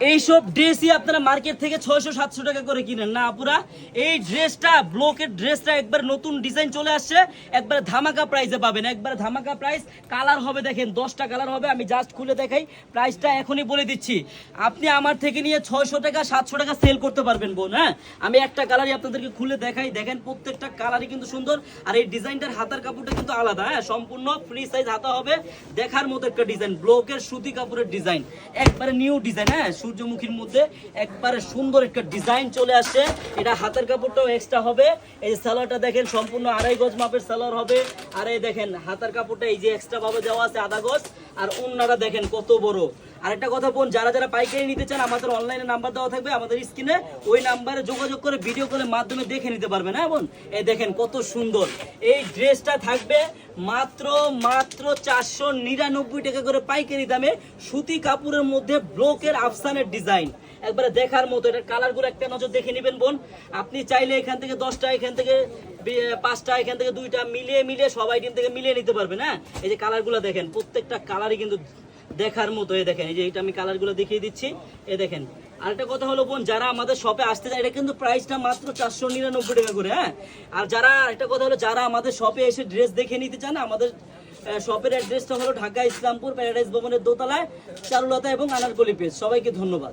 এইসব ড্রেসই আপনারা মার্কেট থেকে 600-700 টাকা করে কিনেন না আপুরা। এই ড্রেসটা ব্লকের ড্রেসটা একবার নতুন ডিজাইন চলে আসছে, একবার ধামাকা প্রাইসে পাবেন, একবার ধামাকা প্রাইস। কালার হবে দেখেন 10টা কালার হবে, আমি জাস্ট খুলে দেখাই, প্রাইসটা এখনই বলে দিচ্ছি। আপনি আমার থেকে নিয়ে 600 টাকা 700 টাকা সেল করতে পারবেন বোন। হ্যাঁ, আমি একটা কালারই আপনাদেরকে খুলে দেখাই, দেখেন প্রত্যেকটা কালারই কিন্তু সুন্দর। আর এই ডিজাইনটার হাতার কাপড়টা কিন্তু আলাদা, হ্যাঁ সম্পূর্ণ ফ্রি সাইজ হাতা হবে, দেখার মতো একটা ডিজাইন, ব্লকের সুতি কাপড়ের ডিজাইন, একবারে নিউ ডিজাইন। হ্যাঁ, সূর্যমুখীর মধ্যে একবারে সুন্দর একটা ডিজাইন চলে আসছে। এটা হাতের কাপড়টাও এক্সট্রা হবে। এই যে সালোয়ারটা দেখেন সম্পূর্ণ 2.5 গজ মাপের সালোয়ার হবে। আর এই দেখেন হাতের কাপড়টা এই যে এক্সট্রা ভাবে দেওয়া আছে 1/2 গজ। আর ওন্নাটা দেখেন কত বড়। আরেকটা কথা বোন, যারা যারা পাইকারি নিতে চান আমাদের অনলাইনে নাম্বার দেওয়া থাকবে আমাদের স্ক্রিনে, ওই নাম্বারে যোগাযোগ করে ভিডিও কলের মাধ্যমে দেখে নিতে পারবেন। হ্যাঁ বোন, এই দেখেন কত সুন্দর। এই ড্রেসটা থাকবে মাত্র 499 টাকা করে পাইকারি দামে, সুতি কাপড়ের মধ্যে ব্লকের আফসানের ডিজাইন, একবারে দেখার মতো। এটার কালারগুলো একটা নজর দেখে নেবেন বোন। আপনি চাইলে এখান থেকে 10টা, এখান থেকে 5টা, এখান থেকে 2টা মিলিয়ে সবাই টিম থেকে মিলিয়ে নিতে পারবেন। হ্যাঁ, এই যে কালারগুলো দেখেন, প্রত্যেকটা কালারই কিন্তু দেখার মতো। এই দেখেন, এই যে এটা আমি কালারগুলো দেখিয়ে দিচ্ছি, এই দেখেন। আরেকটা কথা হলো বোন, যারা আমাদের শপে আসতে চায়, এটা কিন্তু প্রাইসটা মাত্র 499 টাকা করে। হ্যাঁ, আর যারা একটা কথা হলো, যারা আমাদের শপে এসে ড্রেস দেখে নিতে চান, আমাদের শপের অ্যাড্রেসটা হলো ঢাকা ইসলামপুর প্যারাডাইস ভবনের দোতলায়, চারুলতা এবং আনারকলি পেজ। সবাইকে ধন্যবাদ।